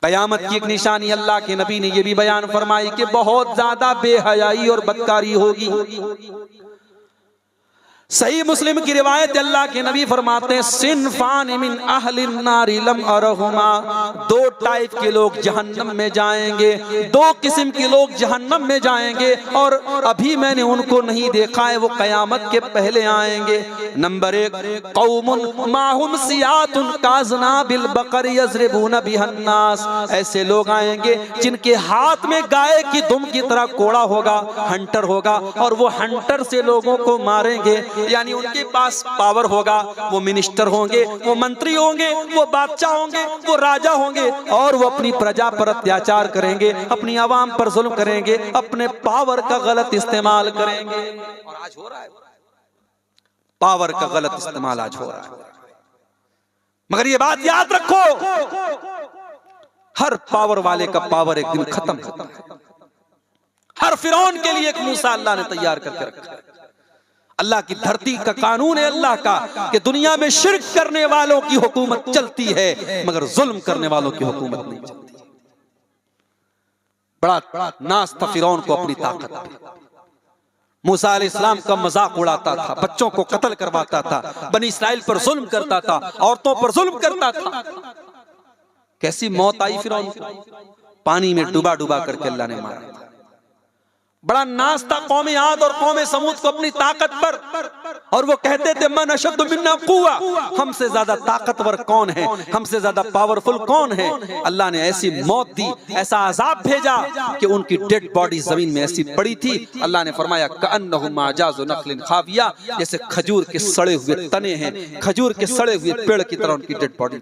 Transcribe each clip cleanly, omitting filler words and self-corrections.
कयामत की एक निशानी अल्लाह के नबी ने यह भी बयान फरमाई कि बहुत ज्यादा बेहयाई और बदकारी होगी। सही मुस्लिम की रिवायत अल्लाह के नबी फरमाते हैं सिनफान मिन अहलिन नारी लम अरहुमा, दो टाइप के लोग जहन्नम में जाएंगे, दो किस्म के लोग जहन्नम में जाएंगे और अभी मैंने उनको नहीं देखा है, वो कयामत के पहले आएंगे। नंबर एक, कौमुन माहुम सियातुन काजना बिल बकर यजरिबून बिहन्नास, ऐसे लोग आएंगे जिनके हाथ में गाय की दुम की तरह कोड़ा होगा, हंटर होगा, और वो हंटर से लोगों को मारेंगे। यानी उनके पास पावर होगा, वो मिनिस्टर होंगे, वो मंत्री होंगे, वो बादशाह होंगे, वो राजा होंगे, और वो अपनी प्रजा पर अत्याचार करेंगे, अपनी आवाम पर जुल्म करेंगे, अपने पावर का गलत इस्तेमाल करेंगे। और आज हो रहा है, पावर का गलत इस्तेमाल आज हो रहा है। मगर ये बात याद रखो, हर पावर वाले का पावर एक दिन खत्म होता है। हर फिरौन के लिए एक मूसा अल्लाह ने तैयार करके रखा है। अल्लाह की धरती का कानून है अल्लाह का कि दुनिया में शिर्क करने वालों की हुकूमत चलती है, मगर जुल्म करने वालों की हुकूमत नहीं चलती। बड़ा नाज था फिरौन को अपनी ताकत पे। मूसा अलैहिस्सलाम का मजाक उड़ाता था, बच्चों को कत्ल करवाता था, बनी इस्राइल पर जुल्म करता था, औरतों पर जुल्म करता था। कैसी मौत आई फिरौन को, पानी में डुबा डुबा करके अल्लाह ने मारा था। बड़ा नाज था कौम आद और कौम समूद को अपनी ताकत पर, और वो कहते थे मन अशद मिन्ना कुव्वा, हमसे ज्यादा ताकतवर कौन है, हमसे ज्यादा पावरफुल कौन है। अल्लाह ने ऐसी मौत दी, ऐसा अजाब भेजा कि उनकी डेड बॉडी जमीन में ऐसी पड़ी थी। अल्लाह ने फरमाया कअन्नहु माजाज़ु नख़लिन खाविया, जैसे खजूर के सड़े हुए तने हैं, खजूर के सड़े हुए पेड़ की तरह उनकी डेड बॉडी।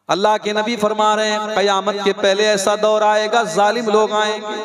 अल्लाह के नबी फरमा रहे हैं कयामत के पहले ऐसा दौर आएगा, जालिम लोग आएंगे,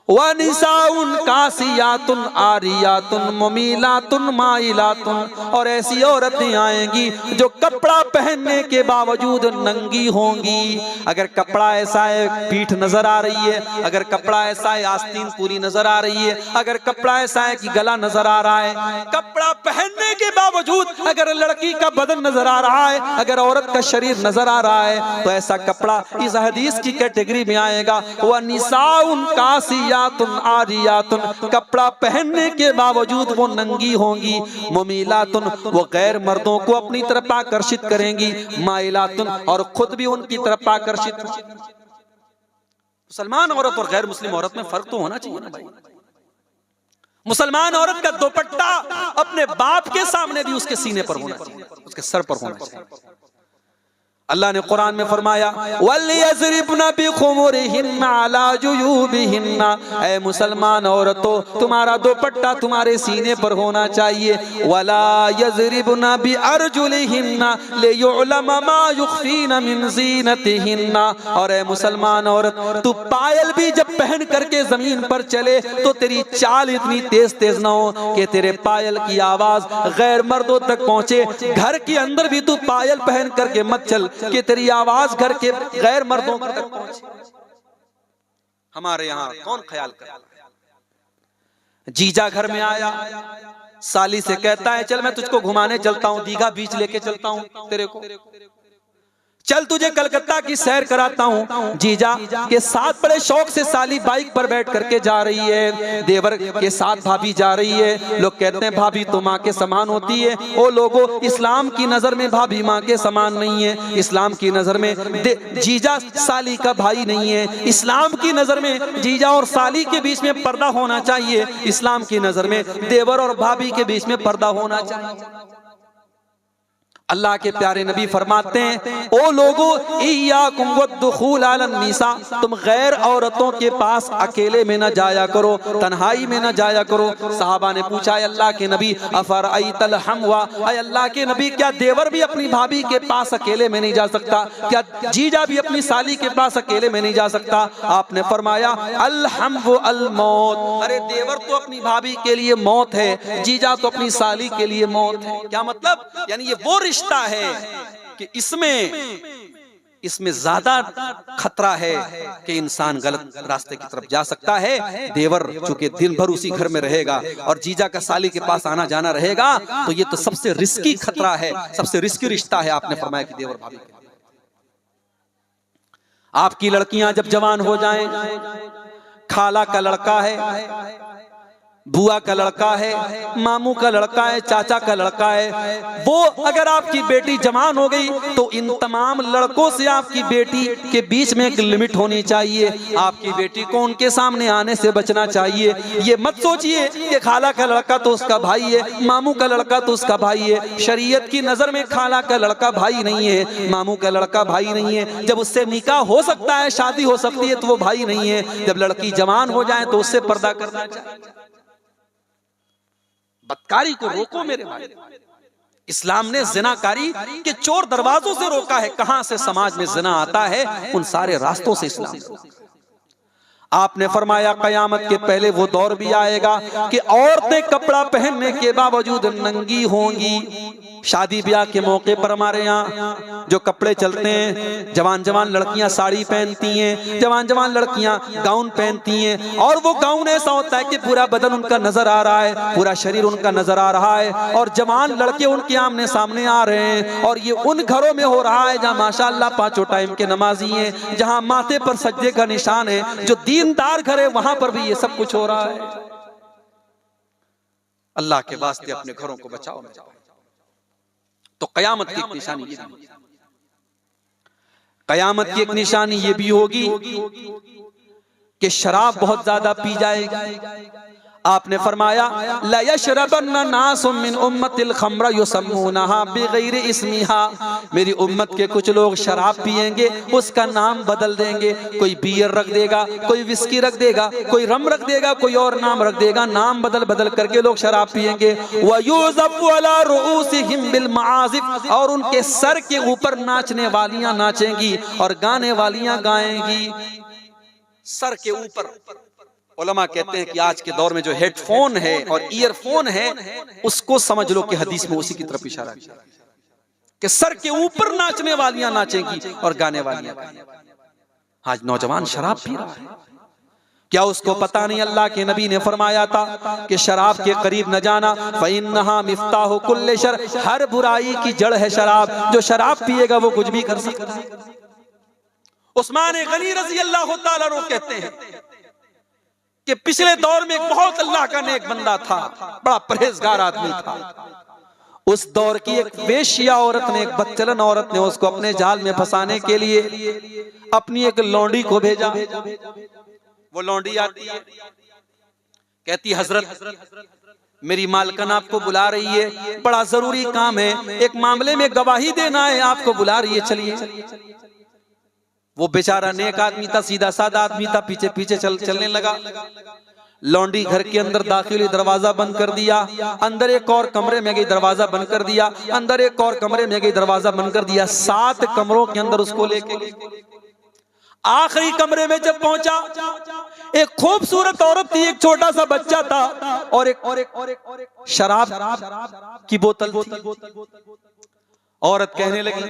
वनिसाउन कासियातुन आरियातुन मुमीलातुन माइलातुन, और ऐसी औरतें आएंगी जो कपड़ा पहनने के बावजूद नंगी होंगी। अगर कपड़ा ऐसा है पीठ नजर आ रही है, अगर कपड़ा ऐसा है आस्तीन पूरी नजर आ रही है, अगर कपड़ा ऐसा है कि गला नजर आ रहा है, कपड़ा पहनने के बावजूद अगर लड़की का बदन नजर आ रहा है, अगर औरत का शरीर नजर आ रहा है, तो ऐसा कपड़ा इस हदीस की कैटेगरी में आएगा। वनिसाउन कासिया आरियातुन, कपड़ा पहनने के बावजूद वो नंगी होंगी, मुमीलातुन, वो गैर मर्दों को अपनी तरफ आकर्षित करेंगी, माइलातुन, और खुद भी उनकी तरफ आकर्षित। मुसलमान औरत और गैर मुस्लिम औरत में फर्क तो होना चाहिए ना भाई। मुसलमान औरत का दुपट्टा अपने बाप के सामने भी उसके सीने पर होना चाहिए, उसके सर पर होना चाहिए। अल्लाह ने कुरान में फरमाया वलियज़रिबना बिखुमुरिहिन्ना अला जुयूबिहिन्ना, ऐ मुसलमान औरतों तुम्हारा दुपट्टा तुम्हारे सीने पर होना चाहिए। वला यज़रिबना बिअरजुलिहिन्ना लियुअलम मा युख्फीना मिन ज़ीनतिहिन्ना, और ऐ मुसलमान औरत तू पायल भी जब पहन करके जमीन पर चले तो तेरी चाल इतनी तेज तेज ना हो कि तेरे पायल की आवाज गैर मर्दों तक पहुंचे। घर के अंदर भी तू पायल पहन करके मत चल कि तेरी आवाज घर के गैर मर्दों तक पहुंचे। हमारे यहाँ कौन ख्याल कर, जीजा घर में आया, साली से कहता है चल मैं तुझको घुमाने चलता हूँ, दीघा बीच लेके चलता हूँ तेरे को, चल तुझे कलकत्ता की सैर कराता हूँ। जीजा के साथ बड़े शौक से साली बाइक पर बैठ करके जा रही है, देवर के साथ भाभी जा रही है। लोग कहते हैं भाभी तो माँ के समान होती है। ओ लोगों, इस्लाम की नजर में भाभी माँ के समान नहीं है। इस्लाम की नजर में जीजा साली का भाई नहीं है। इस्लाम की नजर में जीजा और साली के बीच में पर्दा होना चाहिए। इस्लाम की नजर में देवर और भाभी के बीच में पर्दा होना चाहिए। अल्लाह के प्यारे नबी फरमाते हैं ओ लोगों इय्याकुम वद्दुखूल अलन निसा, तुम गैर औरतों के पास अकेले में न जाया करो, तन्हाई में न जाया करो। सहाबा ने पूछा अल्लाह के नबी अफरअयतल हमवा, अल्लाह के नबी क्या देवर भी अपनी भाभी के पास अकेले में नहीं जा सकता? क्या जीजा भी अपनी साली के पास अकेले में नहीं जा सकता? आपने फरमाया अल हमवु अल मौत, अरे देवर तो अपनी भाभी के लिए मौत है, जीजा तो अपनी साली के लिए मौत है। क्या मतलब? यानी ये वो है कि इसमें ज्यादा खतरा है कि इंसान गलत रास्ते की तरफ जा सकता है। देवर चूंकि दिन भर उसी घर में रहेगा और जीजा का साली के पास आना जाना रहेगा, तो ये तो सबसे रिस्की खतरा है, सबसे रिस्की रिश्ता है। आपने फरमाया कि देवर भाभी, आपकी लड़कियां जब जवान हो जाएं, खाला का लड़का है, बुआ का लड़का है, मामू का लड़का है, चाचा का लड़का है, वो अगर आपकी बेटी जवान हो गई तो इन तमाम लड़कों से आपकी बेटी के बीच में एक लिमिट होनी चाहिए। आपकी बेटी को उनके सामने आने से बचना चाहिए। ये मत सोचिए कि खाला का लड़का तो उसका भाई है, मामू का लड़का तो उसका भाई है। शरीयत की नजर में खाला का लड़का भाई नहीं है, मामू का लड़का भाई नहीं है। जब उससे निकाह हो सकता है, शादी हो सकती है, तो वो भाई नहीं है। जब लड़की जवान हो जाए तो उससे पर्दा करना चाहिए। बदकारी को रोको मेरे भाई। इस्लाम ने जिनाकारी के चोर दरवाजों से रोका है। कहां से समाज में जिना आता है, उन सारे रास्तों से इस्लाम ने रोका। आपने फरमाया कयामत के पहले वो दौर भी आएगा कि औरतें कपड़ा पहनने के बावजूद नंगी होंगी। शादी ब्याह के मौके पर हमारे यहाँ जो कपड़े चलते हैं, जवान जवान लड़कियां साड़ी पहनती हैं, जवान जवान लड़कियां गाउन पहनती हैं, और वो गाउन ऐसा होता है कि पूरा बदन उनका नजर आ रहा है, पूरा शरीर उनका नजर आ रहा है, और जवान लड़के उनके आमने सामने आ रहे हैं। और ये उन घरों में हो रहा है जहाँ माशाअल्लाह पांचों टाइम के नमाजी हैं, जहाँ माथे पर सज्जे का निशान है, जो दीनदार घर है वहां पर भी ये सब कुछ हो रहा है। अल्लाह के वास्ते अपने घरों को बचाओ। तो कयामत की एक निशानी ये भी, कयामत की एक निशानी ये भी होगी कि शराब बहुत ज्यादा पी जाएगी। आपने फरमाया ला यशरबन्ना नासुम मिन उम्मतिल खम्रा युसम्मुनहा बिगैरि इस्मिहा, मेरी उम्मत के कुछ लोग शराब पिएंगे, उसका नाम बदल देंगे। कोई बियर रख देगा, कोई विस्की रख देगा, कोई रम रख देगा, कोई और नाम रख देगा। नाम बदल बदल करके लोग शराब पिएंगे। वयुज़फ़ु अला रुऊसिहिम बिल मआज़िफ़, और उनके सर के ऊपर नाचने वालियां नाचेंगी और गाने वालियां गाएंगी। सर के ऊपर उलमा कहते हैं कि आज के दौर में जो हेडफोन है और ईयरफोन है, उसको समझ लो कि हदीस में उसी की तरफ इशारा किया कि सर के ऊपर नाचने वालियां नाचेंगी और गाने वालियां गाएंगी। आज नौजवान शराब पी रहा है, क्या उसको पता नहीं? अल्लाह के नबी ने फरमाया था कि शराब के करीब न जाना, फ़इन्नहा मिफ्ताहु कुल्लि शर, हर बुराई की जड़ है शराब। जो शराब पिएगा वो कुछ भी कर सकता है। उस्मान गनी रज़ी अल्लाह तआला अन्हु कहते हैं कि पिछले दौर में एक बहुत अल्लाह का नेक बंदा था, बड़ा परहेजगार आदमी था। उस दौर की एक वेश्या औरत ने, एक बदचलन औरत ने उसको अपने जाल में फंसाने के लिए अपनी एक लौंडी को भेजा। वो लौंडी आती है, कहती हजरत मेरी मालकन आपको बुला रही है, बड़ा जरूरी काम है, एक मामले में गवाही देना है, आपको बुला रही है, चलिए। वो बेचारा नेक आदमी था, सीधा साधा आदमी था, पीछे पीछे चलने लगा। लौंडी घर के अंदर दाखिल हुई, दरवाजा बंद कर दिया। अंदर एक और कमरे में गई, दरवाजा बंद कर दिया। अंदर एक और कमरे में गई, दरवाजा बंद कर दिया। 7 कमरों के अंदर उसको लेके गई। आखिरी कमरे में जब पहुंचा, एक खूबसूरत औरत थी, एक छोटा सा बच्चा था, और एक शराब की बोतल थी। औरत कहने लगी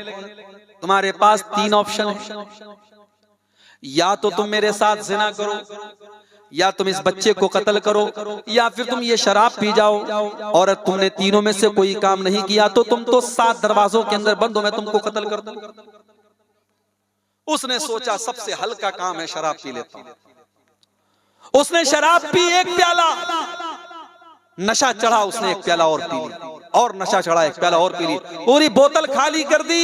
तुम्हारे पास 3 ऑप्शन है, या तो तुम मेरे साथ जिना करो, या तुम इस बच्चे को कत्ल करो, या फिर तुम ये शराब पी जाओ। औरत तुमने तीनों में से कोई काम नहीं किया तो तुम तो 7 दरवाजों के अंदर बंद हो, मैं तुमको कत्ल कर दूं। उसने सोचा सबसे हल्का काम है, शराब पी लेता हूं। उसने शराब पी, एक प्याला, नशा चढ़ा, उसने एक प्याला और पी ली, और नशा चढ़ा, एक प्याला और पी ली, पूरी बोतल खाली कर दी।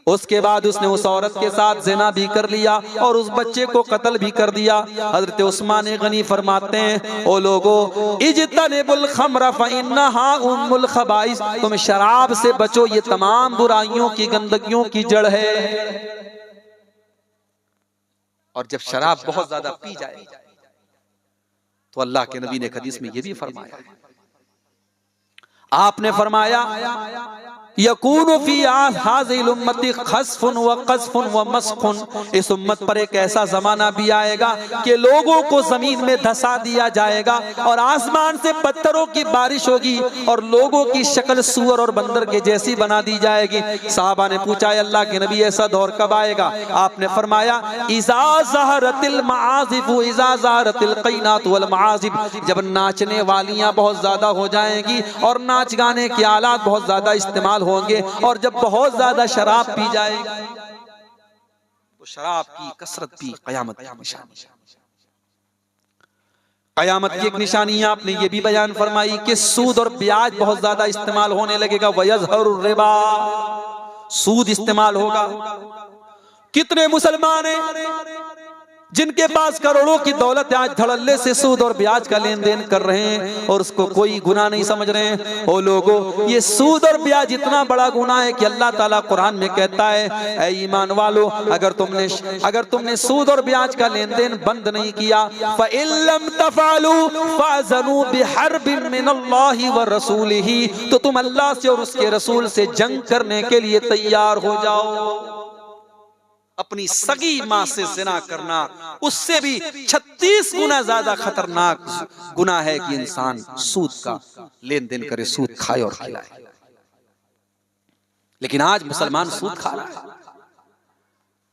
उसके बाद उसने उस औरत के साथ ज़िना भी कर लिया और उस बच्चे को कत्ल भी कर दिया। हजरत उस्मान गनी फरमाते हैं, ओ लोगो इज्तनिबुल खम्र फइन्नहा उम्मुल खबाइस, तुम शराब से बचो, ये तमाम बुराइयों की, गंदगियों की जड़ है। और जब शराब बहुत ज्यादा पी जाए तो अल्लाह के नबी ने हदीस में ये भी फरमाया, आपने फरमाया यकूनु फी हाज़िल उम्मती खस्फुन व क़ज़्फ़ुन व मस्ख़ुन, इस उम्मत पर एक ऐसा जमाना भी आएगा कि लोगों को जमीन में धंसा दिया जाएगा और आसमान से पत्थरों की बारिश होगी और लोगों की शक्ल सूअर और बंदर के जैसी बना दी जाएगी। साहबा ने पूछा अल्लाह के नबी ऐसा दौर कब आएगा? आपने फरमाया इज़ा ज़हरतिल मआज़िफ़ु इज़ा ज़हरतिल क़ैनात वल मआज़िफ़, जब नाचने वालियां बहुत ज्यादा हो जाएंगी और नाच गाने के आलात बहुत ज्यादा इस्तेमाल होंगे, और जब बहुत ज्यादा शराब पी जाएगी तो शराब की कसरत भी कयामत की निशानी है। कयामत की एक निशानी आपने ये भी बयान फरमाई कि सूद और ब्याज बहुत ज्यादा इस्तेमाल होने लगेगा। वयज़हरु रिबा, सूद इस्तेमाल होगा। कितने मुसलमान हैं जिनके पास करोड़ों की दौलत है, आज धड़ल्ले से सूद और ब्याज का लेन देन कर रहे हैं और उसको कोई गुनाह नहीं समझ रहे हैं। ओ लोगों, ये सूद और ब्याज इतना बड़ा गुनाह है कि अल्लाह ताला कुरान में कहता है, ऐ ईमान वालों, अगर तुमने सूद और ब्याज का लेन देन बंद नहीं किया, फ़इल्लम तफ़अलू फ़अज़नू बिहर्बिन मिनल्लाहि व रसूलिही, तो तुम अल्लाह से और उसके रसूल से जंग करने के लिए तैयार हो जाओ। अपनी सगी माँ से जिना करना उससे भी 36 गुना ज्यादा खतरनाक गुनाह है कि इंसान सूद का लेन देन करे, सूद खाए और खिलाए। लेकिन आज मुसलमान सूद खा रहा है।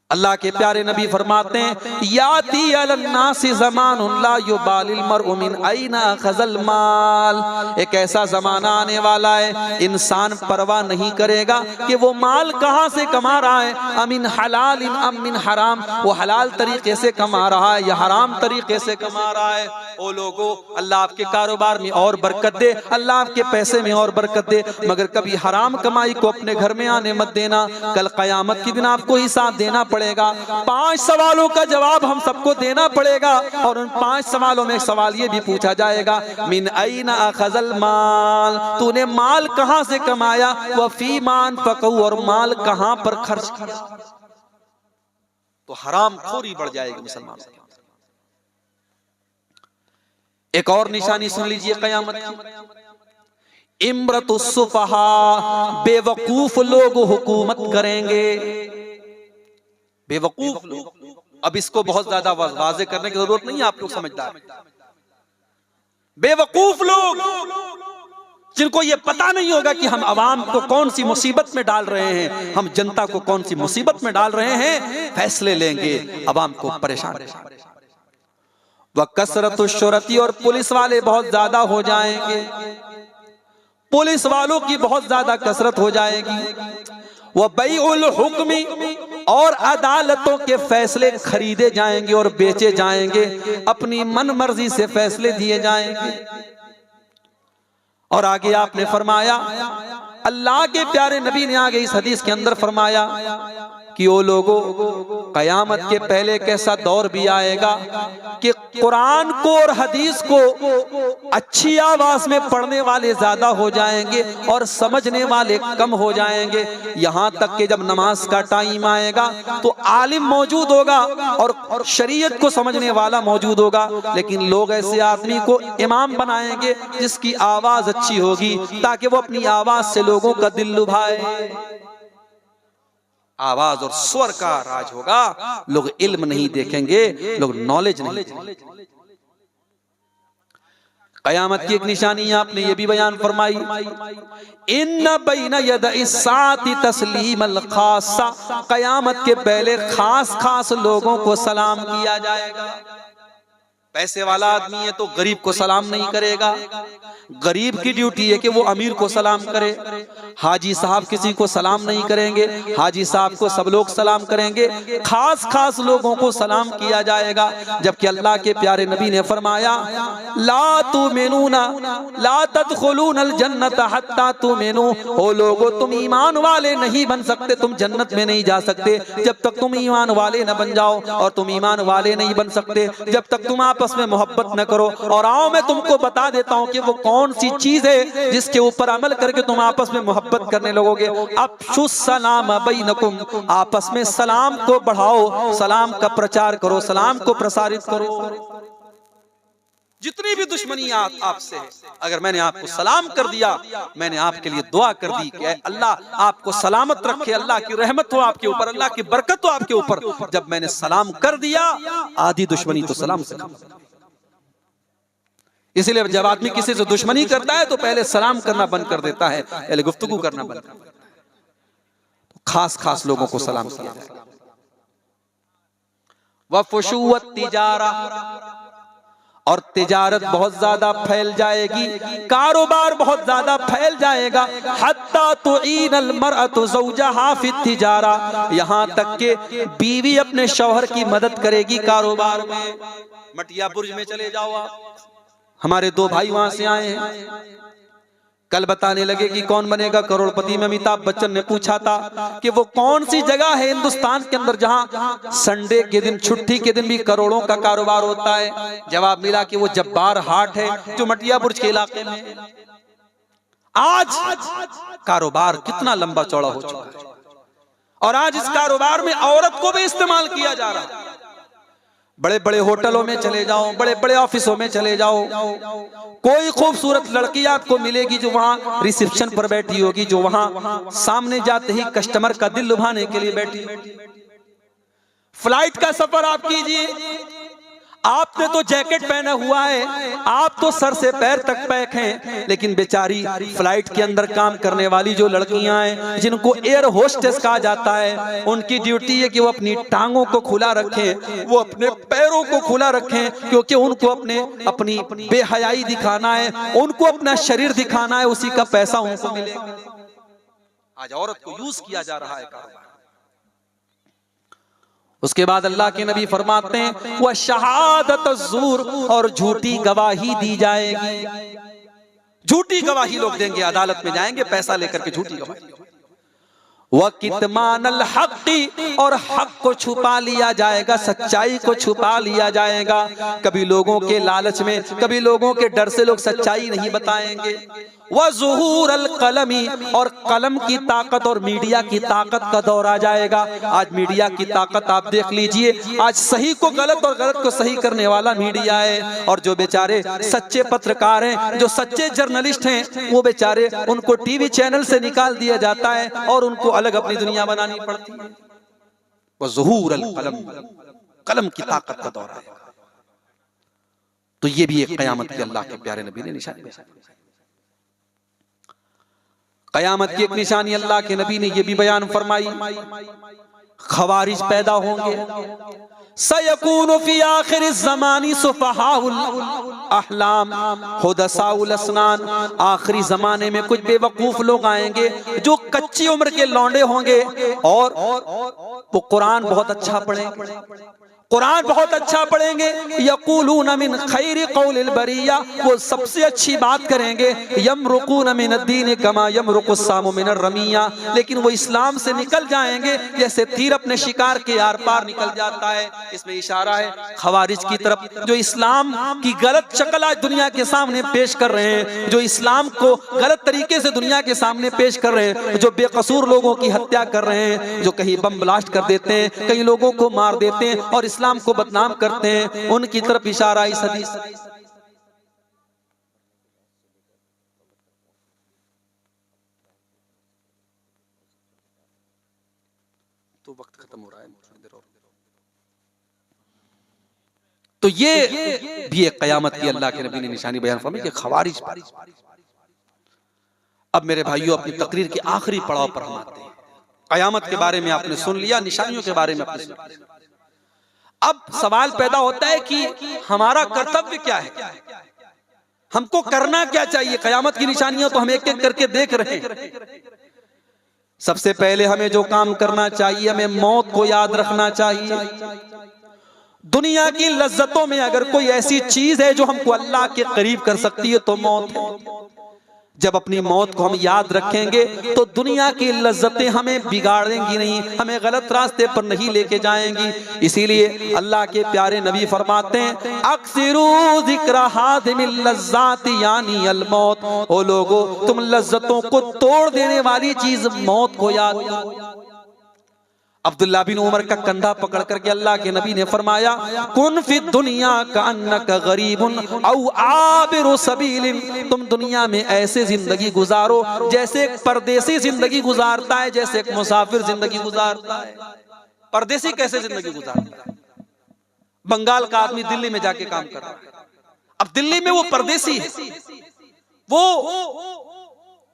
अल्लाह के प्यारे नबी फरमाते हैं, याती अलन्नासी ज़मानुन ला युबालिल मर्उ मिन ऐना खज़ल माल, एक ऐसा जमाना आने वाला है इंसान परवाह नहीं करेगा कि वो माल कहाँ से कमा रहा है, अमिन हलाल अम मिन हराम, वो हलाल तरीके से कमा रहा है या हराम तरीके से कमा रहा है। ओ लोगों, अल्लाह आपके कारोबार में और बरकत दे, अल्लाह आपके पैसे में और बरकत दे, मगर कभी हराम कमाई को अपने घर में आने मत देना। कल क़यामत के दिन आपको हिसाब देना पड़ेगा। 5 सवालों का जवाब हम सबको देना पड़ेगा और उन 5 सवालों में एक सवाल ये भी पूछा जाएगा, मिन ऐना अखज़ल माल, तूने माल कहां से कमाया, व फीमा अनफ़क़हू, और माल कहां पर खर्च किया। तो हराम खोरी बढ़ जाएगी मुसलमान। एक और निशानी सुन लीजिए कयामत की, इम्रतुस्सुफ़हा, बेवकूफ लोग हुकूमत करेंगे। बेवकूफ लोग, अब इसको बहुत ज्यादा वाज़े करने की जरूरत नहीं है, आप लोग समझदार। बेवकूफ लोग जिनको ये पता नहीं होगा कि हम अवाम को कौन सी मुसीबत में डाल रहे हैं, हम जनता को कौन सी मुसीबत में डाल रहे हैं, फैसले लेंगे, अवाम को परेशान। व कसरतुश्शुरती, और पुलिस वाले बहुत ज्यादा हो जाएंगे, पुलिस वालों की बहुत ज्यादा कसरत हो जाएगी। वह बैउल हुक्मी, और अदालतों के फैसले खरीदे जाएंगे और बेचे जाएंगे, अपनी मन मर्जी से फैसले दिए जाएंगे। और आगे आपने फरमाया, अल्लाह के प्यारे नबी ने आगे इस हदीस के अंदर फरमाया कि ओ लोगों, कयामत के पहले एक ऐसा दौर भी आएगा कि कुरान को और हदीस को अच्छी आवाज में पढ़ने वाले ज्यादा हो जाएंगे और समझने वाले कम हो जाएंगे। यहाँ तक कि जब नमाज का टाइम आएगा तो आलिम मौजूद होगा और शरीयत को समझने वाला मौजूद होगा, लेकिन लोग ऐसे आदमी को इमाम बनाएंगे जिसकी आवाज अच्छी होगी ताकि वो अपनी आवाज से लोगों का दिल लुभाए। आवाज और स्वर का राज होगा, लोग इल्म नहीं देखेंगे, लोग नॉलेज नहीं देखेंगे। कयामत की एक निशानी आपने ये भी बयान फरमाई, इन्न बैन यदई साती तस्लीमल खासा, कयामत के पहले खास खास लोगों को सलाम किया जाएगा। पैसे वाला आदमी है तो गरीब को सलाम नहीं करेगा, गरीब की ड्यूटी है कि वो अमीर को सलाम करे। हाजी साहब किसी को सलाम नहीं करेंगे, हाजी साहब को सब लोग सलाम करेंगे, खास खास लोगों को सलाम किया जाएगा। जबकि अल्लाह के प्यारे नबी ने फरमाया, ला तुमिनूना ला तदखुलूनल जन्नत हत्ता तुमिनू, ओ लोगो तुम ईमान वाले नहीं बन सकते, तुम जन्नत में नहीं जा सकते जब तक तुम ईमान वाले न बन जाओ, और तुम ईमान वाले नहीं बन सकते जब तक तुम आपस में मोहब्बत न करो। और आओ मैं तुमको बता देता हूं कि वो कौन सी चीज है जिसके ऊपर अमल करके तुम आपस में मोहब्बत करने लगोगे। अफ़शुस सलाम बैनकुम, आपस में सलाम को बढ़ाओ, सलाम का प्रचार करो, सलाम को प्रसारित करो। जितनी भी दुश्मनी आपसे है, अगर मैंने आपको सलाम कर दिया, मैंने आपके लिए दुआ कर दी कि अल्लाह आपको सलामत रखे, अल्लाह की रहमत हो आपके ऊपर, अल्लाह की बरकत हो आपके ऊपर। जब मैंने सलाम कर दिया, आधी दुश्मनी तो सलाम से कम। इसलिए जब आदमी किसी से दुश्मनी करता है तो पहले सलाम करना बंद कर देता है, पहले गुफ्तगू करना बंद कर देता है। खास खास लोगों को सलाम किया जाएगा। व फुशुवत तिजारा, और तिजारत बहुत ज्यादा फैल जाएगी, कारोबार बहुत ज्यादा फैल जाएगा। हत्ता तुईनल मरअतु ज़ौजहा फी तिजारा, यहाँ तक के बीवी अपने शौहर की मदद करेगी कारोबार में। मटिया बुर्ज में चले जाओ आप, हमारे दो भाई वहां से आए हैं, कल बताने लगे कि कौन बनेगा करोड़पति में अमिताभ बच्चन ने पूछा था कि वो कौन सी जगह है हिंदुस्तान के अंदर जहां संडे के दिन, छुट्टी के दिन भी करोड़ों का कारोबार होता है। जवाब मिला कि वो जब्बार हाट है जो मटिया बुर्ज के इलाके में। आज कारोबार कितना लंबा चौड़ा हो चुका है और आज इस कारोबार में औरत को भी इस्तेमाल किया जा रहा है। बड़े बड़े होटलों में चले जाओ, बड़े बड़े ऑफिसों में चले जाओ, कोई खूबसूरत लड़की आपको मिलेगी जो वहां रिसेप्शन पर बैठी होगी, जो वहां सामने जाते ही कस्टमर का दिल लुभाने के लिए बैठी। फ्लाइट का सफर आप कीजिए, आपने तो जैकेट पहना हुआ है, आप तो सर से पैर तक पैक हैं, लेकिन बेचारी फ्लाइट के अंदर काम करने वाली जो लड़कियां हैं जिनको एयर होस्टेस कहा जाता है, उनकी ड्यूटी है कि वो अपनी टांगों को खुला रखें, वो अपने पैरों को खुला रखें, क्योंकि उनको अपनी बेहयाई दिखाना है, उनको अपना शरीर दिखाना है, उसी का पैसा उनको मिलेगा। आज औरत को यूज किया जा रहा है कारोबार। उसके बाद अल्लाह के नबी फरमाते हैं वह शहादत ज़ूर, और झूठी गवाही दी जाएगी। झूठी गवाही लोग देंगे, अदालत में जाएंगे पैसा लेकर के झूठी गवाही। वह कितमानल हक़, और हक को छुपा लिया जाएगा, सच्चाई को छुपा लिया जाएगा। कभी लोगों के लालच में, कभी लोगों के डर से लोग सच्चाई नहीं बताएंगे। वह ज़ुहूर अल कलमी, और कलम की ताकत और मीडिया की ताकत का दौर आ जाएगा। आज मीडिया की ताकत आप देख लीजिए, आज सही को गलत और गलत को सही करने वाला मीडिया है। और जो बेचारे सच्चे पत्रकार हैं, जो सच्चे जर्नलिस्ट हैं, वो बेचारे उनको टीवी चैनल से निकाल दिया जाता है और उनको अलग अपनी दुनिया बनानी पड़ती है। वह ज़ुहूर अल कलम, कलम की ताकत का दौर है। तो ये भी एक क़यामत की अल्लाह के प्यारे नबी ने निशानी बताई। क़यामत की एक निशानी अल्लाह के नबी ने यह भी बयान फरमाई, खवारिज पैदा होंगे। सयकूनु फी आखिर ज़मानी सुफ़हाउल अहलाम हुदसाउल असनान, आखिरी जमाने में कुछ बेवकूफ लोग आएंगे जो कच्ची उम्र के लौंडे होंगे और वो कुरान बहुत अच्छा पढ़ेंगे, कुरान बहुत अच्छा पढ़ेंगे। यक़ूलून मिन खैरि क़ौलिल बरिया, वो सबसे अच्छी बात करेंगे। यमरुकून मिन अद्दीन कमा यमरुकु सामु मिन रमिया, लेकिन वो इस्लाम से निकल जाएंगे जैसे तीर अपने शिकार के आर पार निकल जाता है। इसमें इशारा है खवारिज की तरफ, जो इस्लाम की गलत शक्ल आज दुनिया के सामने पेश कर रहे हैं, जो इस्लाम को गलत तरीके से दुनिया के सामने पेश कर रहे हैं, जो बेकसूर लोगों की हत्या कर रहे हैं, जो कहीं बम ब्लास्ट कर देते हैं, कई लोगों को मार देते हैं और इस्लाम को बदनाम करते हैं, उनकी तरफ इशारा इस हदीस। तो वक्त खत्म हो रहा है, तो ये भी एक क़यामत की अल्लाह के नबी ने निशानी बयान फरमाई कि खवारिज। अब मेरे भाइयों, अपनी तकरीर के आखिरी पड़ाव पर हम आते हैं। क़यामत के बारे में आपने सुन लिया, निशानियों के बारे में आपने सुन लिया। अब सवाल पैदा होता है कि हमारा कर्तव्य क्या है, हमको करना क्या चाहिए। क़यामत की निशानियां तो हम एक एक करके देख रहे हैं। सबसे पहले हमें जो काम करना चाहिए, हमें मौत को याद रखना चाहिए। दुनिया की लज्जतों में अगर कोई ऐसी चीज है जो हमको अल्लाह के करीब कर सकती है तो मौत है। जब अपनी मौत को हम याद रखेंगे तो दुनिया की लज्जतें हमें बिगाड़ेंगी नहीं, हमें गलत रास्ते पर नहीं लेके जाएंगी। इसीलिए अल्लाह के प्यारे नबी फरमाते हैं अक्सिरू ज़िक्र हादिमिल लज़्ज़ाति यानी अल मौत, ओ लोगो तुम लज्जतों को तोड़ देने वाली चीज मौत को याद करो। अब्दुल्ला बिन उमर का कंधा पकड़ करके अल्लाह के नबी ने फरमाया कुन फी दुनिया का अन्नका गरीबुन औ आबिरु सबीलिन, तुम दुनिया में ऐसे जिंदगी गुजारो जैसे एक परदेसी जिंदगी गुजारता है, जैसे एक मुसाफिर जिंदगी गुजारता है। परदेसी कैसे जिंदगी गुजारता है? बंगाल का आदमी दिल्ली में जाके काम कर रहा है, अब दिल्ली में वो परदेसी है, वो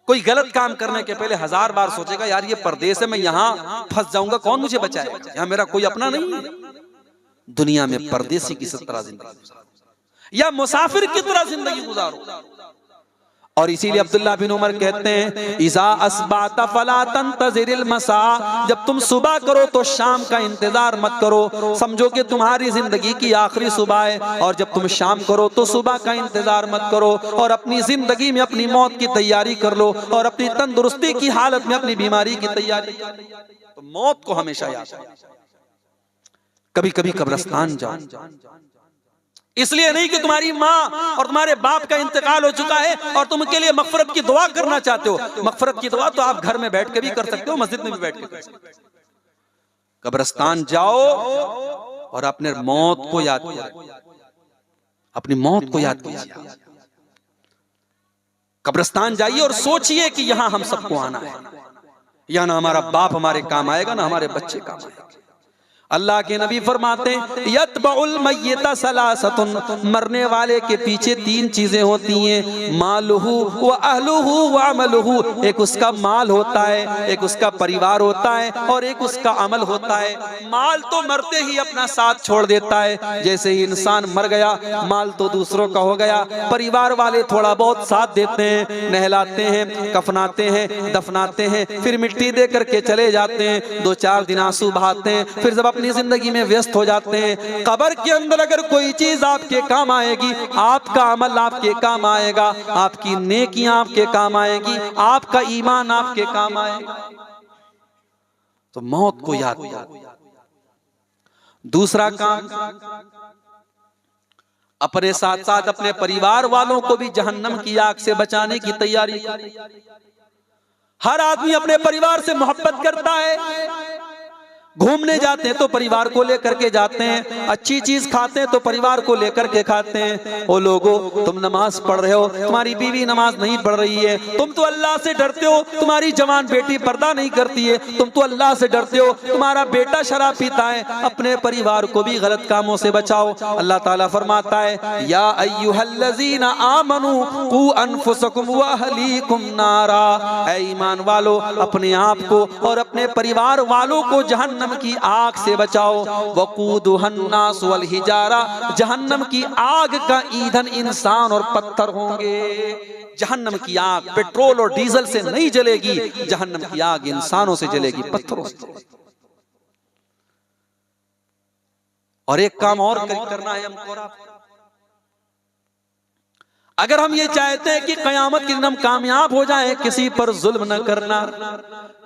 कोई गलत काम करने के पहले 1000 बार सोचेगा यार ये परदेश है, मैं यहाँ फंस जाऊंगा, कौन मुझे बचाएगा, यहाँ मेरा कोई अपना नहीं है। दुनिया में परदेसी की तरह जिंदगी, या मुसाफिर की तरह जिंदगी गुजारो। और इसीलिए अब्दुल्लाह बिन उमर कहते हैं, इज़ा अस्बाता फला तंतज़िरिल मसा, जब तुम सुबह करो तो शाम का इंतजार मत करो, समझो कि तुम्हारी जिंदगी की आखिरी सुबह है। और जब तुम शाम करो तो सुबह का इंतजार मत करो, और अपनी जिंदगी में अपनी मौत की तैयारी कर लो, और अपनी तंदुरुस्ती की हालत में अपनी बीमारी की तैयारी। तो मौत को हमेशा याद करो। कभी कभी कब्रिस्तान जाओ, इसलिए नहीं कि तुम्हारी माँ और तुम्हारे बाप का इंतकाल हो चुका है और तुम उनके लिए मगफरत की दुआ करना चाहते हो। मगफरत की दुआ तो आप घर में बैठ के भी कर सकते हो, मस्जिद में भी बैठ के कर सकते हो। कब्रिस्तान जाओ और अपने मौत को याद करो, अपनी मौत को याद कीजिए। कब्रिस्तान जाइए और सोचिए कि यहां हम सबको आना है, यहां ना हमारा बाप हमारे काम आएगा, ना हमारे बच्चे काम आएगा। अल्लाह के नबी फरमाते हैं, यतबउल मय्यिता सलासतुन, मरने वाले के पीछे तीन चीजें होती हैं, मालुहु व अहलुहु व अमलुहु। एक उसका माल होता है, एक उसका परिवार होता है, और एक उसका अमल होता है। माल तो मरते ही अपना साथ छोड़ देता है, जैसे ही इंसान मर गया माल तो दूसरों का हो गया। परिवार वाले थोड़ा बहुत साथ देते हैं, नहलाते हैं, कफनाते हैं, दफनाते हैं, फिर मिट्टी दे करके चले जाते हैं, 2-4 दिन आंसू बहाते हैं, फिर जब अपनी जिंदगी में व्यस्त हो जाते हैं। कब्र के अंदर अगर कोई चीज आपके काम आएगी, आपका अमल आपके काम आएगा, आपकी नेकियां आपके काम आएगी, आपका ईमान आपके काम आएगा। तो मौत को याद करो। दूसरा काम, अपने साथ साथ अपने परिवार वालों को भी जहन्नम की आग से बचाने की तैयारी करो। हर आदमी अपने परिवार से मोहब्बत करता है। घूमने जाते हैं तो परिवार को लेकर के जाते हैं, अच्छी चीज खाते हैं तो परिवार को लेकर के खाते हैं। ओ लोगों, तुम नमाज पढ़ रहे हो, तुम्हारी बीवी नमाज नहीं पढ़ रही है, तुम तो अल्लाह से डरते हो, तुम्हारी जवान बेटी पर्दा नहीं करती है, तुम तो अल्लाह से डरते हो, तुम्हारा बेटा शराब पीता है, अपने परिवार को भी गलत कामों से बचाओ। अल्लाह ताला फरमाता है, या अय्युहल्लज़ीना आमनू कू अनफुसकुम व अहलीकुम नारा, ऐ ईमान वालो, अपने आप को और अपने परिवार वालों को जहन्नम की आग से बचाओ। वकूदुहन्नास वल हिजारा, जहन्नम की आग का ईंधन इंसान और पत्थर होंगे। जहन्नम की आग पेट्रोल और डीजल से नहीं जलेगी, जहन्नम की आग इंसानों से जलेगी, पत्थरों से। और एक काम और करना है हमको, अगर हम ये चाहते हैं कि कयामत के दिन हम कामयाब हो जाएं, किसी पर जुल्म न करना,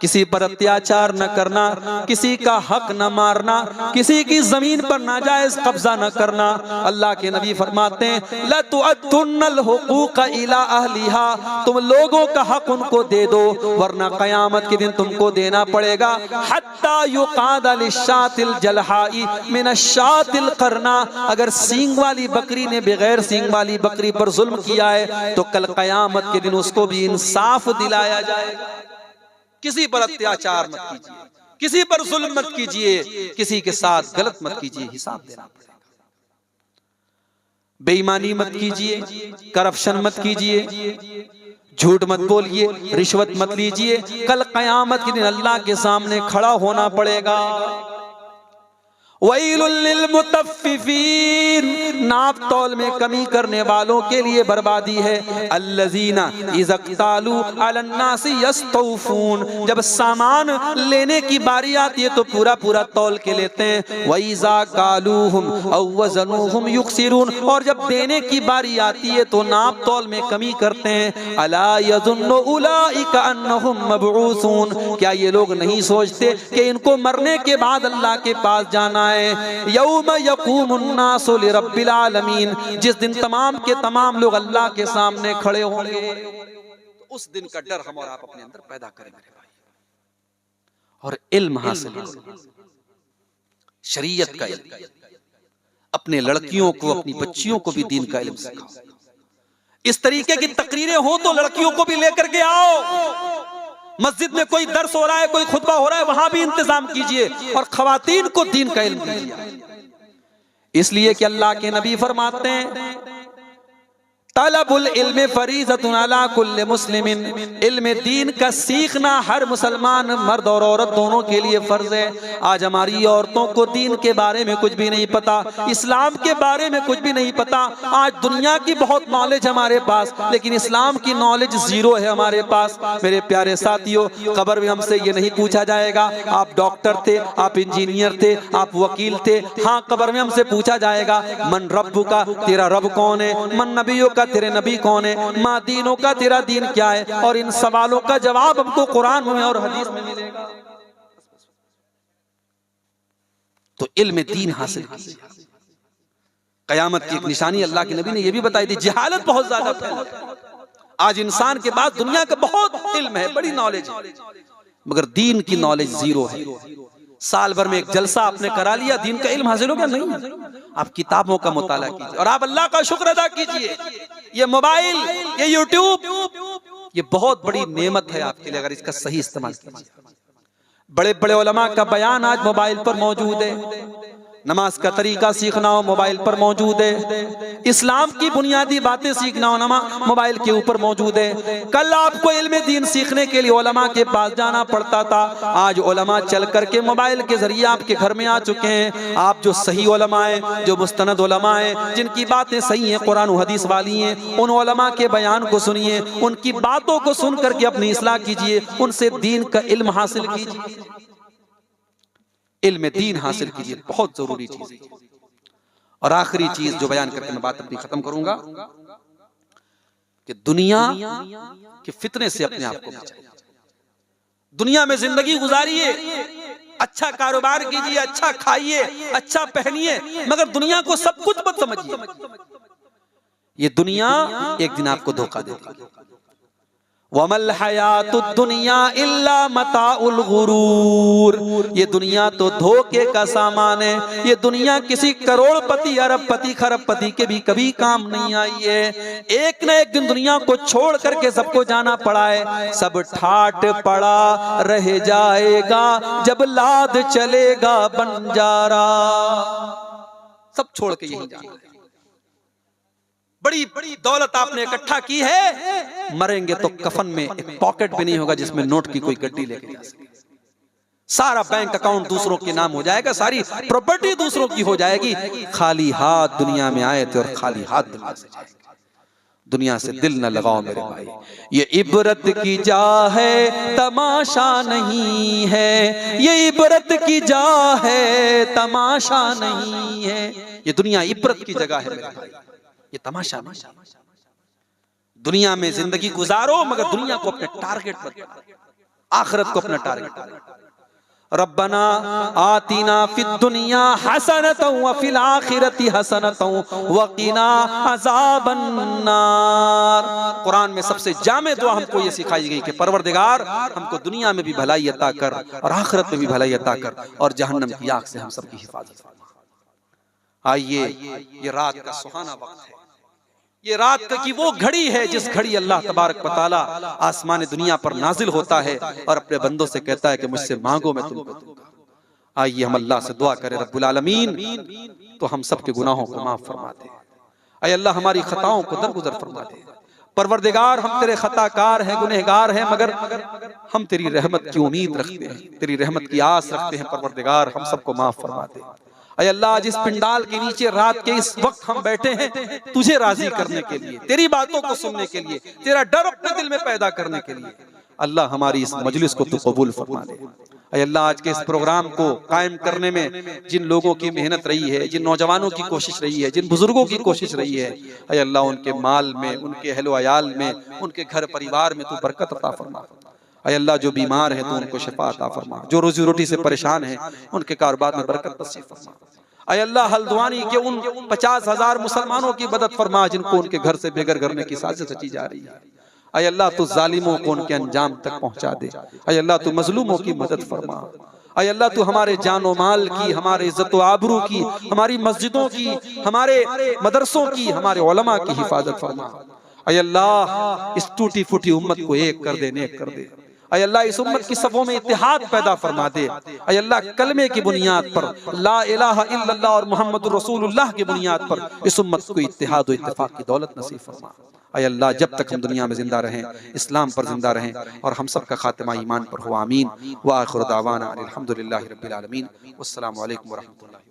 किसी पर अत्याचार न करना, किसी का हक न मारना, किसी की जमीन पर नाजायज कब्जा न करना। अल्लाह के नबी फरमाते हैं, लतुअद्दुन्नल हुकूक इला अहलिहा, तुम लोगों का हक उनको दे दो, वरना कयामत के दिन तुमको देना पड़ेगा। हत्ता युकादा लिशातिल जलहाई मिनशातिल करना, अगर सींग वाली बकरी ने बगैर सींग वाली बकरी पर जुल्म किया है तो कल कयामत के दिन उसको भी इंसाफ दिलाया जाएगा। किसी पर अत्याचार मत कीजिए, किसी पर जुल्म मत कीजिए, किसी के साथ गलत मत कीजिए, हिसाब देना पड़ेगा। बेईमानी मत कीजिए, करप्शन मत कीजिए, झूठ मत बोलिए, रिश्वत मत लीजिए, कल कयामत के दिन अल्लाह के सामने खड़ा होना पड़ेगा। वैलुल लिल मुतफ्फिफीन, नाप तौल में कमी करने वालों के लिए बर्बादी है। अल्लज़ीना इज़क्तालू अलन्नासी यस्तौफून, जब सामान लेने की बारी आती है तो पूरा पूरा तौल के लेते हैं। वइज़ा कालूहुम औ वज़नूहुम युक्सिरून, और जब देने की बारी आती है तो नाप तौल में कमी करते हैं। अला यज़ुन्नु उलाइका अन्नहुम मबऊसून, क्या ये लोग नहीं सोचते कि इनको मरने के बाद अल्लाह के पास जाना है। यौम यक़ूमुन्नासु लिरब्बिल आलमीन, जिस दिन तमाम के तमाम लोग अल्लाह के सामने खड़े होंगे, उस दिन का डर हम और आप अपने अंदर पैदा करेंगे भाई। और इल्म हासिल करो, शरीयत का इल्म, अपने लड़कियों को अपनी बच्चियों को भी दीन का इल्म सिखाओ। इस तरीके की तकरीरें हो तो लड़कियों को भी लेकर के आओ। मस्जिद में कोई दर्स हो रहा है, कोई खुतबा हो रहा है, वहां भी इंतजाम कीजिए और खवातीन को दीन का इल्म दीजिए। इसलिए कि अल्लाह के नबी फरमाते हैं, तलबुल इल्म फरीज़तुन अला कुल्ल मुस्लिमिन, इल्म दीन का सीखना हर मुसलमान मर्द और औरत दोनों के लिए फर्ज है। आज हमारी औरतों को दीन के बारे में कुछ भी नहीं पता, इस्लाम के बारे में कुछ भी नहीं पता। आज दुनिया की बहुत नॉलेज हमारे पास, लेकिन इस्लाम की नॉलेज जीरो है हमारे पास। मेरे प्यारे साथियों, कब्र में हमसे ये नहीं पूछा जाएगा आप डॉक्टर थे, आप इंजीनियर थे, आप वकील थे। हाँ, कब्र में हमसे पूछा जाएगा मन रब्बुका, तेरा रब कौन है, मन नबियों का, तेरे नबी कौन है, माँ दीनों का, तेरा दीन क्या है। और इन सवालों का जवाब हमको कुरान में और हदीस में मिलेगा। तो इल्म दीन हासिल कीजिए। कयामत की एक निशानी अल्लाह के नबी ने यह भी बताई थी, जहालत बहुत ज्यादा फैला है। आज इंसान के पास दुनिया का बहुत इल्म है, बड़ी नॉलेज है, मगर दीन की नॉलेज जीरो है। साल भर में एक जलसा आपने करा लिया, दीन का इल्म हासिल हो गया नहीं। आप किताबों का मुताला कीजिए और आप अल्लाह का शुक्र अदा कीजिए। ये मोबाइल, ये यूट्यूब, ये बहुत बड़ी नेमत है आपके लिए अगर इसका सही इस्तेमाल कीजिए। बड़े बड़े उलमा का बयान आज मोबाइल पर मौजूद है। नमाज का तरीका सीखना हो मोबाइल पर मौजूद है। इस्लाम की बुनियादी बातें सीखना हो मोबाइल के ऊपर मौजूद है। कल आपको इल्म दीन सीखने के लिए उलमा के पास जाना पड़ता था, आज उलमा चल करके मोबाइल के जरिए आपके घर में आ चुके हैं। आप जो सही उलमा हैं, जो मुस्तनद उलमा हैं, जिनकी बातें सही हैं, कुरान और हदीस वाली हैं, उन उलमा के बयान को सुनिए, उनकी बातों को सुन करके अपनी इस्लाह कीजिए, उनसे दीन का इल्म हासिल कीजिए। इल्म दीन हासिल कीजिए, बहुत जरूरी चीज है। और आखिरी चीज जो बयान करके मैं बात अपनी खत्म करूंगा कि दुनिया के फितने से अपने आप को बचाइए। दुनिया में जिंदगी गुजारिए, अच्छा कारोबार कीजिए, अच्छा खाइए, अच्छा पहनिए, मगर दुनिया को सब कुछ मत समझिए। ये दुनिया एक दिन आपको धोखा देगी। वमल हयातुद दुनिया इल्ला मताउल गुरूर, ये दुनिया तो धोखे का सामान है। ये दुनिया किसी करोड़पति, अरबपति, खरबपति के भी कभी काम नहीं आई है। एक न एक दिन दुनिया को छोड़ करके सबको जाना पड़ा है। सब ठाट पड़ा रह जाएगा जब लाद चलेगा बंजारा। सब छोड़ के यही जाना है। बड़ी बड़ी दौलत आपने इकट्ठा की है, मरेंगे तो कफन में एक पॉकेट भी नहीं होगा जिसमें नोट की कोई गड्डी लेके जा सके। सारा बैंक अकाउंट दूसरों के नाम हो जाएगा, सारी प्रॉपर्टी दूसरों की हो जाएगी। खाली हाथ दुनिया में आए थे और खाली हाथ दुनिया से जाएंगे। दुनिया से दिल न लगाओ मेरे भाई, ये इबरत की जा है तमाशा नहीं है। ये इबरत की जा है तमाशा नहीं है। ये दुनिया इबरत की जगह है मेरे भाई, ये तमाशा नहीं। दुनिया में जिंदगी गुजारो मगर दुनिया को अपने टारगेट मत बनाओ, आखिरत को अपना टारगेट। रब्बना आतीना फिद दुनिया हसनतन व फिल आखिरति हसनतन व क़िना अज़ाबन नार। कुरान में सबसे जामे दुआ हमको ये सिखाई गई कि परवरदिगार हमको दुनिया में भी भलाई अता कर और आखिरत में भी भलाई अता कर और जहन्नम की आग से हम सबकी हिफाजत फरमा। आइए, ये रात का सुहाना वक्त है, ये रात की वो घड़ी है जिस घड़ी अल्लाह तबारक व तआला आसमान दुनिया पर नाजिल होता है और अपने बंदों से कहता है कि मुझसे मांगो मैं तुमको दूंगा। आइए हम अल्लाह से दुआ करें, रब्बुल आलमीन तो हम सब के गुनाहों को माफ फरमा दे। ऐ अल्लाह हमारी खताओं को दरगुजर फरमा दे। परवरदिगार हम तेरे खताकार हैं, गुनहगार हैं, मगर हम तेरी रहमत की उम्मीद रखते हैं, तेरी रहमत की आस रखते हैं। परवरदिगार हम सबको माफ फरमा दे। ऐ अल्लाह जिस पिंडाल के नीचे रात के इस वक्त हम बैठे हैं, तुझे राजी करने के लिए, तेरी बातों को सुनने के लिए, तेरा डर अपने दिल में पैदा करने के लिए, अल्लाह हमारी इस मजलिस को तू कबूल फरमा दे। ऐ अल्लाह आज के इस प्रोग्राम को कायम करने में जिन लोगों की मेहनत रही है, जिन नौजवानों की कोशिश रही है, जिन बुजुर्गों की कोशिश रही है, ऐ अल्लाह उनके माल में, उनके अहलो अयाल में, उनके घर परिवार में तू बरकत अता फरमा। ऐ अल्लाह जो बीमार है तो उनको शिफा अता फरमा, जो रोजी रोटी से परेशान है उनके कारोबार में बरकत नसीब फरमा। ऐ अल्लाह हल्द्वानी के उन 50,000 मुसलमानों की मदद फरमा जिनको उनके घर से बेघर करने की साजिश रची जा रही है। ऐ अल्लाह तू जालिमों को उनके अंजाम तक पहुंचा दे। ऐ अल्लाह तू मजलूमों की मदद फरमा। ऐ अल्लाह तू हमारे जानो माल की, हमारे इज्जत व आबरू की, हमारी मस्जिदों की, हमारे मदरसों की, हमारे उलमा की हिफाजत फरमा। ऐ अल्लाह इस टूटी फूटी उम्मत को एक कर दे, नेक कर दे। अय अल्लाह इस उम्मत की सफ़ों में इत्तेहाद पैदा फरमा दे। अय अल्लाह कलमे की बुनियाद पर, ला इलाहा इल्लल्लाह और मुहम्मदुर रसूलुल्लाह की बुनियाद पर इस उम्मत को इत्तेहाद और इत्तेफाक की दौलत नसीब फरमा। अय अल्लाह जब तक हम दुनिया में जिंदा रहें, इस्लाम पर जिंदा रहें और हम सब का खातिमा ईमान पर हो। आमीन। व आखिर दावाना अनिल हम्दुलिल्लाहि रब्बिल आलमीन। वस्सलामु अलैकुम व रहमतुल्लाहि।